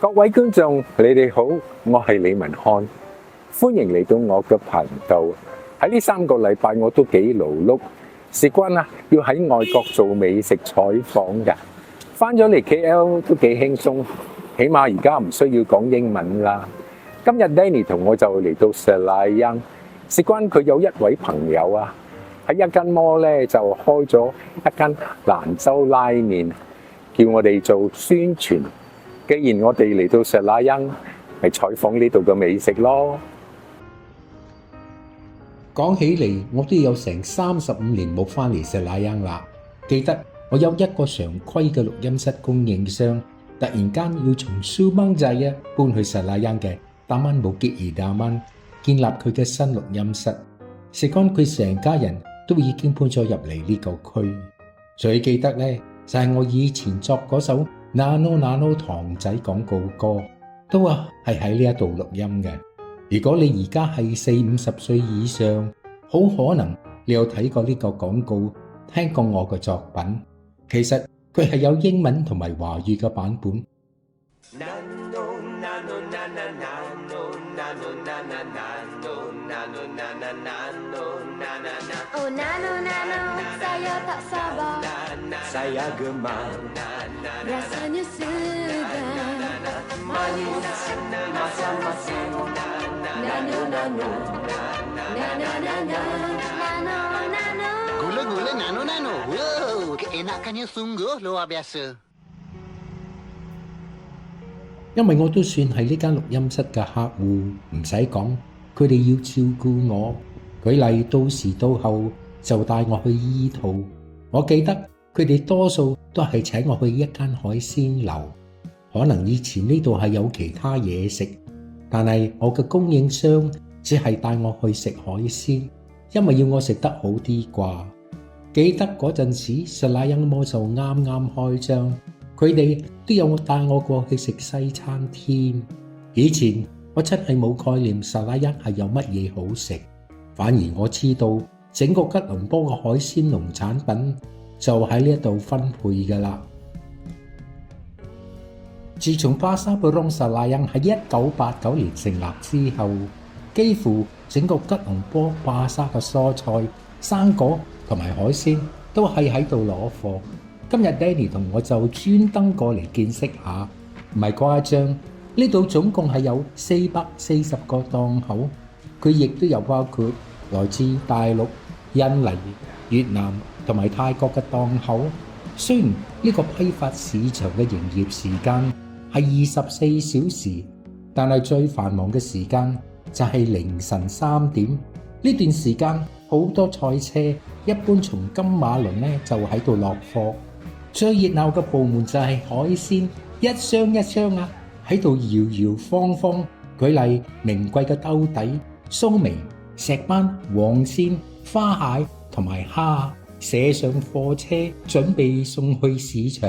各位觀眾，你哋好，我係李文漢，歡迎嚟到我嘅頻道。喺呢3個禮拜我都幾勞碌，事關要喺外國做美食採訪嘅，返咗嚟 KL 都幾輕鬆，起碼而家唔需要講英文啦。今日 Danny 同我就嚟到 Selayang， 事關佢有一位朋友喺一間摩咧就開咗一間蘭州拉麵，叫我哋做宣傳。既然我哋嚟到Selayang，咪採訪呢度嘅美食咯。講起嚟，我都有成35年冇返嚟Selayang啦。記得我有一個常規嘅錄音室供應商，突然間要從Subang Jaya搬去Selayang嘅Taman Bukit Idaman，建立佢嘅新錄音室。事關佢成家人都已經搬咗入嚟呢個區。最記得呢，就係我以前作嗰首 Nano Nano 糖仔廣告歌，都係喺呢一度錄音嘅。如果你而家係40-50歲以上，好可能你有睇過呢個廣告，聽過我嘅作品。其實佢係有英文同埋華語嘅版本。Oh nano nano, saya tak sabar, saya gemar, rasanya segar, manis, masam-masam, nano nano, nano nano, nano nano. Gula-gula nano-nano. Wow, keenakannya sungguh luar biasa. 因為我都算係呢間錄音室嘅客戶，唔使講，佢哋要照顧我。舉例到時到後就帶我去醫肚。我記得佢哋多數都係請我去一間海鮮樓，可能以前呢度係有其他嘢食，但係我嘅供應商只係帶我去食海鮮，因為要我食得好啲啩。記得嗰陣時Selayang Mall就啱啱開張，佢哋都有帶我過去食西餐添。以前我真係冇概念Selayang係有乜嘢好食，反而我知道整個吉隆坡嘅海鮮農產品就喺呢一度分配㗎啦。自從Pasar Borong Selayang喺1989年成立之後，幾乎整個吉隆坡巴沙嘅蔬菜、生果同埋海鮮都係喺度攞貨。今日 Danny 同我就專登過嚟見識下，唔係誇張，呢度總共係有440個檔口，佢亦都有包括來自大陸、印尼、越南同埋泰國嘅檔口。雖然呢個批發市場嘅營業時間係24小時，但係最繁忙嘅時間就係凌晨3點。呢段時間好多賽車一般從金馬崙呢就喺度落貨。最熱鬧嘅部門就係海鮮，一箱一箱喺度搖搖晃晃。舉例名貴嘅兜底、蘇眉、石斑、黃鱔、花蟹同埋蝦，寫上貨車準備送去市場。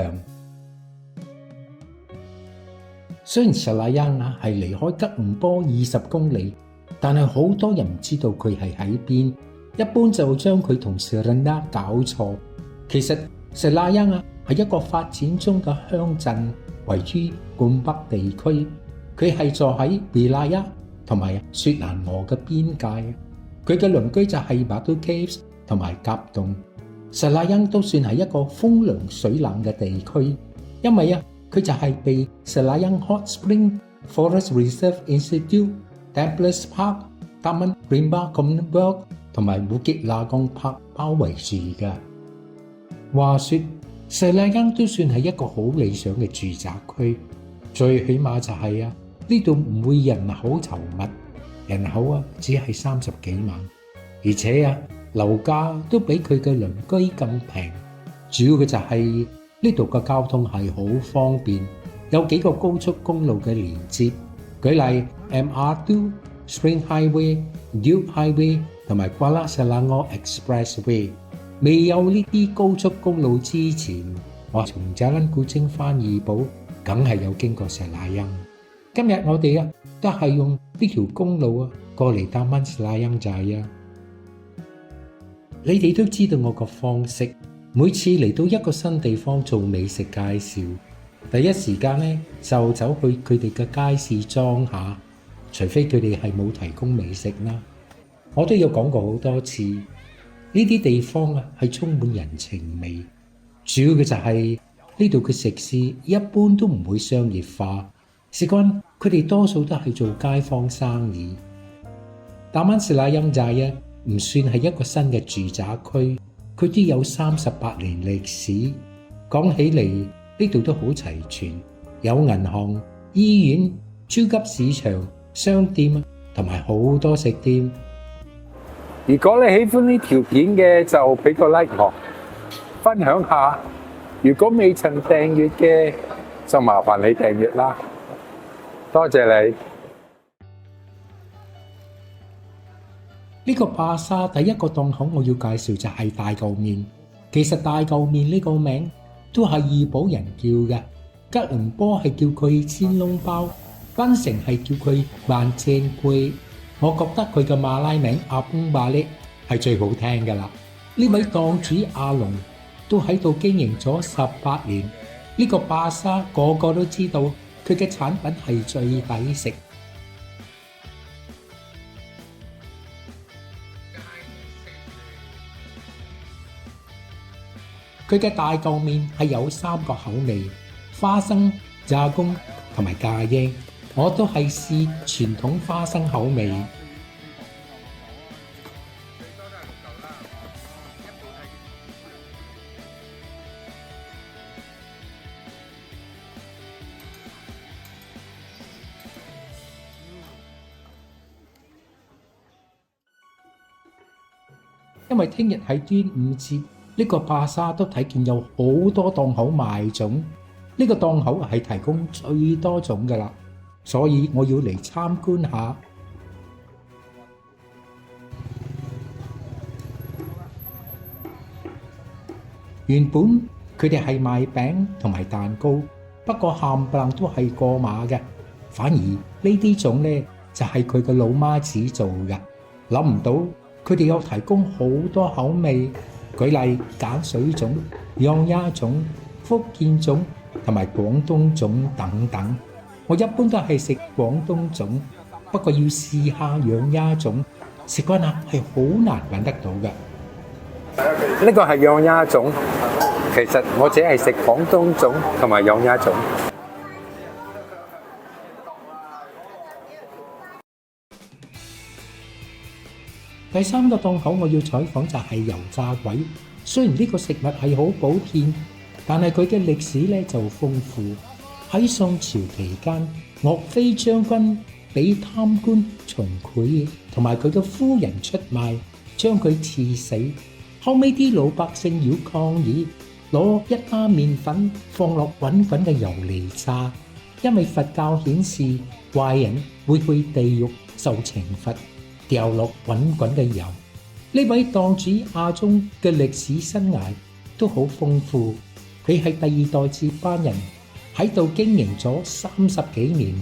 雖然Selayang係離開吉隆坡20公里，但係好多人唔知道佢係喺邊，一般就將佢同Serendah搞錯。其實Selayang係一個發展中嘅鄉鎮，位於冠北地區。佢係坐喺Wilayah同埋雪蘭莪嘅邊界。佢嘅鄰居就係Batu Caves同埋甲洞。Selayang都算係一個風涼水冷嘅地區，因為佢就係被Selayang Hot Spring Forest Reserve Institute、Templars Park、Taman Rimba Commonwealth 同埋Bukit Lagong Park 包圍住嘅。話說Selayang都算係一個好理想嘅住宅區，最起碼就係呢度唔會人口稠密，人口只係30幾萬，而且樓價都比佢嘅鄰居更平。主要嘅就係呢度嘅交通係好方便，有幾個高速公路嘅連接，舉例 MR2、Spring Highway、Duke Highway 同埋Kuala Selangor Expressway。未有呢啲高速公路之前，我從Jalan Kuching翻怡保，梗係有經過Selayang。今日我哋都係用呢條公路過嚟Taman Selayang Jaya。你哋都知道我個方式，每次嚟到一個新地方做美食介紹，第一時間呢，就走去佢哋嘅街市裝下，除非佢哋係冇提供美食啦。我都有講過好多次，呢啲地方啊係充滿人情味，主要嘅就係呢度嘅食肆一般都唔會商業化，事關佢哋多數都係做街坊生意。達曼士拉音寨啊，唔算係一個新嘅住宅區，佢都有38年歷史。講起嚟呢度都好齊全，有銀行、醫院、超級市場、商店同埋好多食店。如果你喜歡呢條片嘅，就俾個 like 我，分享下。如果未曾訂閱嘅，就麻煩你訂閱啦。多謝你。呢個巴沙第一個檔口我要介紹就係大舊麵。其實大舊麵呢個名都係怡保人叫嘅，吉隆坡係叫佢煎窿包，檳城係叫佢萬正貝。我覺得佢嘅馬拉名阿崩巴叻係最好聽㗎啦。呢位檔主阿龍都喺度經營咗18年。呢個巴沙個個都知道佢嘅產品係最抵食。佢嘅大舊麵係有3個口味：花生、炸工同埋咖椰。我都係試傳統花生口味。因為聽日係端午節，呢個巴沙都睇見有好多檔口賣粽，呢個檔口係提供最多粽㗎喇。所以我要嚟參觀下。原本佢哋係賣餅同埋蛋糕，不過冚唪唥都係過碼嘅。反而呢啲粽呢，就係佢嘅老媽子做嘅。諗唔到佢哋有提供好多口味，舉例鹼水粽、釀鴨粽、福建粽同埋廣東粽等等。我一般都係食廣東粽，不過要試下釀鴨粽，食慣啦係好難揾得到嘅。呢個係釀鴨粽，其實我只係食廣東粽同埋釀鴨粽。第3個檔口我要採訪就係油炸鬼。雖然呢個食物係好普遍，但係佢嘅歷史呢就豐富。喺宋朝期間，岳飛將軍俾貪官秦檜同埋佢嘅夫人出賣，將佢刺死。後尾啲老百姓要抗議，攞一打麵粉放落滾滾嘅油嚟炸，因為佛教顯示壞人會去地獄受懲罰，掉落滾滾嘅油。呢位檔主阿忠嘅歷史生涯都好豐富，佢係第2代接班人，喺度經營咗30幾年。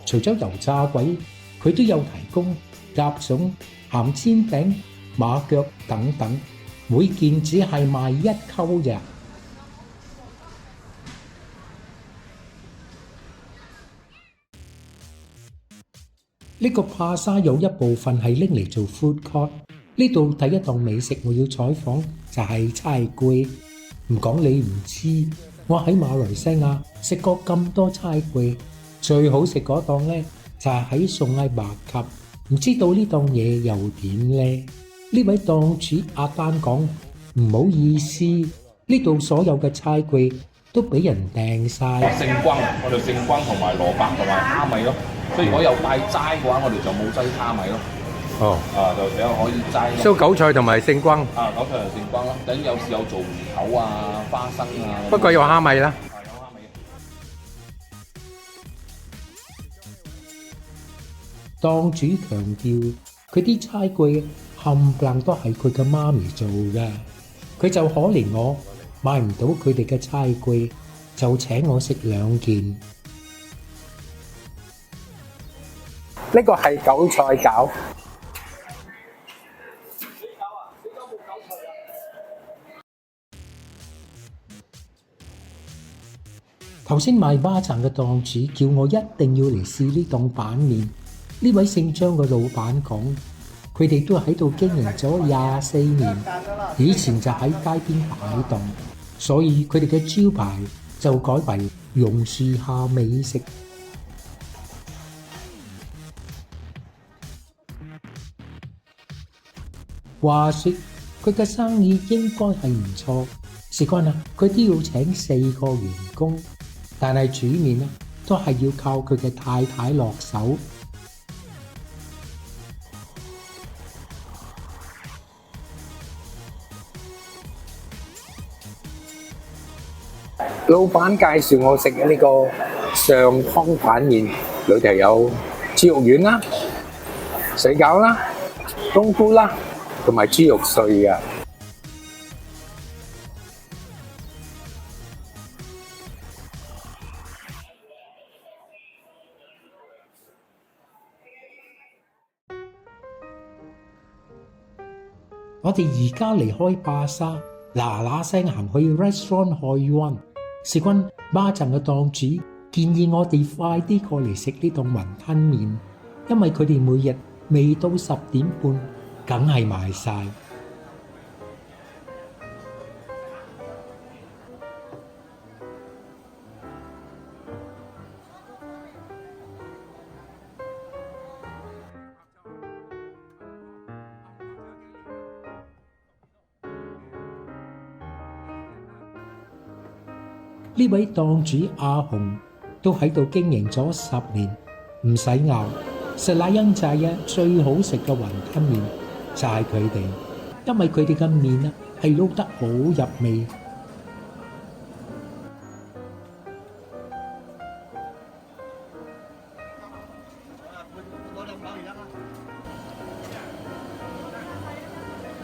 除咗油炸鬼，佢都有提供鴨粽、鹹煎餅、馬腳等等，每件只係賣1溝咋。呢個巴沙有一部分係拎嚟做 food court。呢度第一檔美食我要採訪就係菜粿。唔講你唔知，我喺馬來西亞食過咁多菜粿，最好食嗰檔呢就係喺宋艾白鴿。唔知道呢檔嘢又點呢？呢位檔主阿丹講唔好意思，呢度所有嘅菜粿都俾人訂晒。聖光，我哋聖光同埋蘿蔔同埋蝦米咯。所以如果有拜齋嘅話，我哋就冇擠蝦米咯。哦，就比較可以齋。燒韭菜同埋聖光。韭菜同聖光咯。等有時有做魚頭啊、花生啊。不過有蝦米啦。有蝦米。檔主強調，佢啲菜粿冚唪唥都係佢嘅媽咪做嘅。佢就可憐我買唔到佢哋嘅菜粿，就請我食2件。呢個係韭菜餃。頭先賣巴掌嘅檔主叫我一定要嚟試呢檔板麵。呢位姓張嘅老闆講，佢哋都喺度經營咗24年，以前就喺街邊擺檔，所以佢哋嘅招牌就改為榕樹下美食。話說佢嘅生意應該係唔錯，事關佢都要請4個員工，但係煮麵都係要靠佢嘅太太落手。老闆介紹我食嘅呢個上湯板麵，裏頭有豬肉丸啦、水餃啦、冬菇啦，同埋豬肉碎啊！我哋而家離開巴沙，嗱聲行去 restaurant 海灣。事關巴掌嘅檔主建議我哋快啲過嚟食呢檔雲吞麵，因為佢哋每日未到10點半，梗係賣晒。呢位檔主阿紅都喺度經營咗10年，唔使拗，食那央仔最好食嘅雲吞麵就係佢哋，因為佢哋嘅麵係撈得好入味。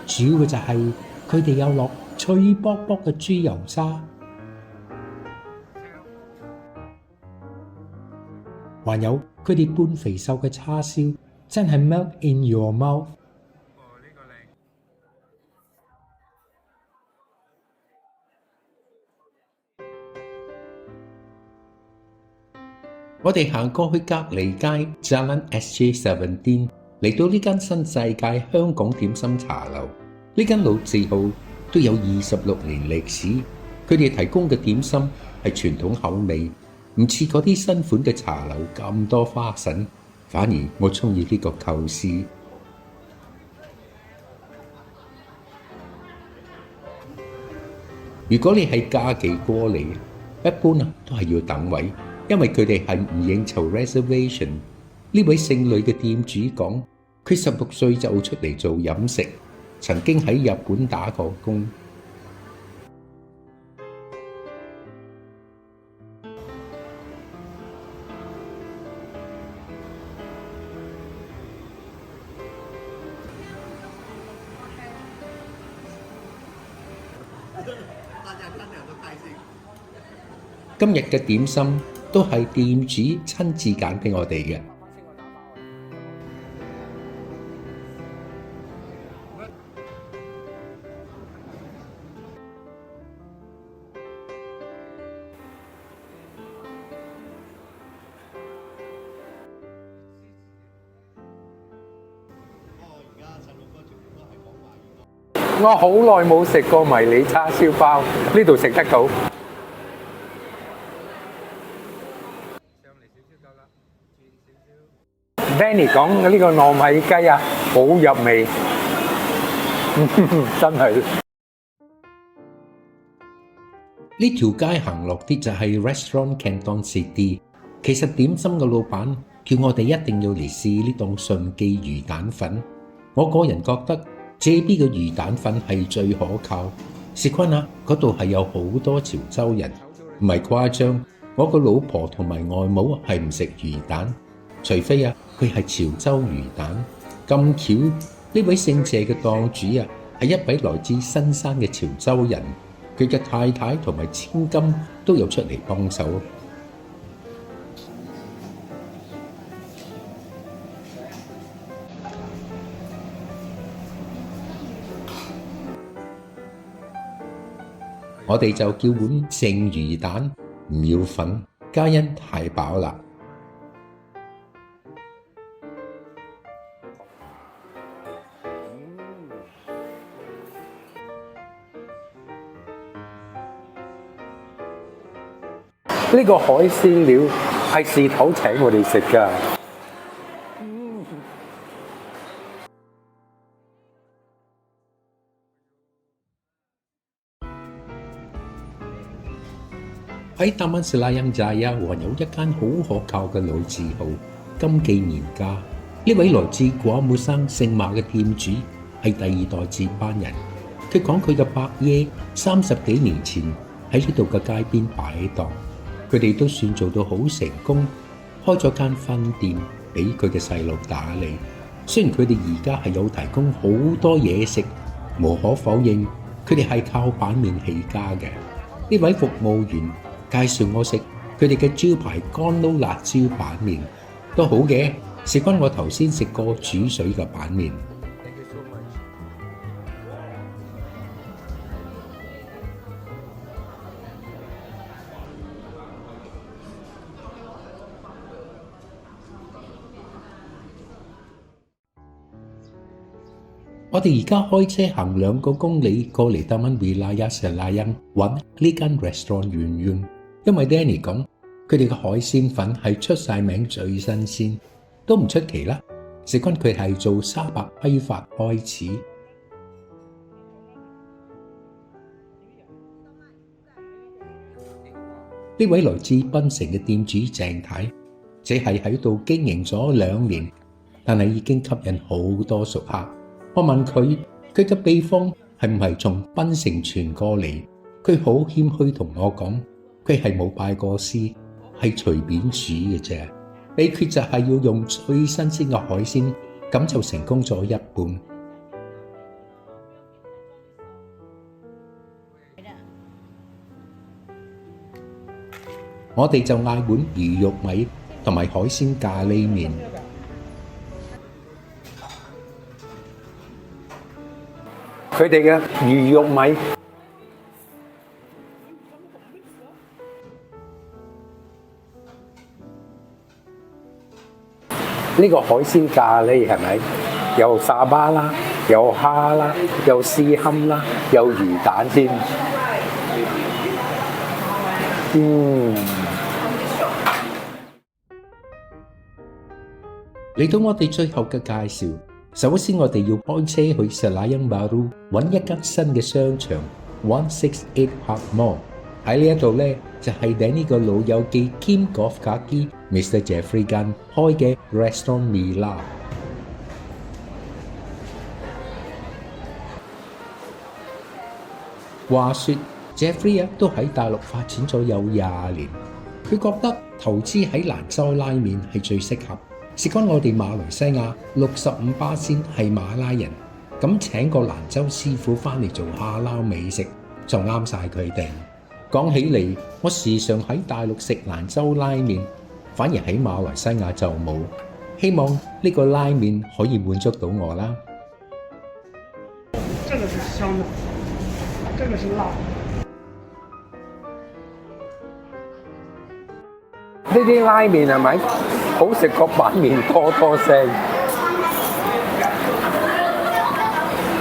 主要嘅就係佢哋有落脆卜卜嘅豬油渣。還有佢哋半肥瘦嘅叉燒，真係 melt in your mouth。我哋行過去隔離街 Jalan SJ17，嚟到呢間新世界香港點心茶樓。呢間老字號都有26年歷史，佢哋提供嘅點心係傳統口味。唔似嗰啲新款嘅茶樓咁多花臣，反而我鍾意呢個構思。如果你係假期過嚟，一般都係要等位，因為佢哋係唔應酬 reservation。呢位姓呂嘅店主講，佢16歲就出嚟做飲食，曾經喺日本打過工。今日嘅點心都係店主親自揀俾我哋嘅。我好耐冇食過迷你叉燒包，呢度食得到。Danny 講嘅呢個糯米雞好入味，真係。呢條街行落啲就係 Restaurant Canton City。其實點心嘅老闆叫我哋一定要嚟試呢檔順記魚蛋粉。我個人覺得 JB 嘅魚蛋粉係最可靠。事關嗰度係有好多潮州人，唔係誇張。我個老婆同埋外母係唔食魚蛋。除非佢係潮州魚蛋。咁巧，呢位姓謝嘅檔主係一位來自新山嘅潮州人，佢嘅太太同埋千金都有出嚟幫手。我哋就叫碗剩魚蛋，唔要粉，皆因太飽啦。呢個海鮮料係事頭請我哋食㗎。喺Taman Selayang Jaya還有一間好可靠嘅老字號金記麵家。呢位來自果木生姓馬嘅店主係第二代接班人。佢講佢嘅伯爺30幾年前喺呢度嘅街邊擺檔，佢哋都算做到好成功，開咗間分店俾佢嘅細路打理。雖然佢哋而家係有提供好多嘢食，無可否認佢哋係靠板麵起家嘅。呢位服務員介紹我食佢哋嘅招牌乾撈辣椒板麵，都好嘅，事關我頭先食過煮水嘅板麵。我哋而家開車行2個公里過嚟Taman Wilayah Selayang揾呢間 restaurant 圓圓，因為 Danny 講佢哋嘅海鮮粉係出晒名最新鮮，都唔出奇啦。事關佢係做沙白批發開始。呢位來自檳城嘅店主鄭太，只係喺度經營咗2年，但係已經吸引好多熟客。我問佢嘅秘方係唔係從檳城傳過嚟，佢好謙虛同我講，佢係冇拜過師，係隨便煮嘅啫。秘訣就係要用最新鮮嘅海鮮，咁就成功咗一半。我哋就嗌碗魚肉米同埋海鮮咖喱麵。佢哋嘅魚肉米，呢個海鮮咖喱係咪有沙巴啦，有蝦啦，有絲堪啦，有魚蛋添。嚟到我哋最後嘅介紹。首先我哋要開車去 Selayang Baru 揾一間新嘅商場168 Park Mall。喺呢一度呢，就係Danny個老友記兼 golf kaki Mr. Jeffrey Gan 開嘅 Restaurant Mila。話說 Jeffrey 都喺大陸發展咗有20年，佢覺得投資喺蘭州拉麵係最適合。事關我哋馬來西亞65%係馬拉人，咁請個蘭州師傅返嚟做下撈美食就啱晒佢哋。講起嚟，我時常喺大陸食蘭州拉麵，反而喺馬來西亞就冇。希望呢個拉麵可以滿足到我啦。這個是香的，這個是辣的。呢啲拉麵係咪好食過板麵多聲？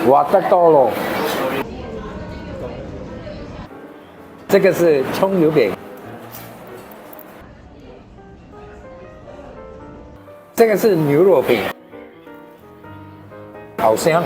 滑得多咯。這個是蔥油餅，這個是牛肉餅，好香。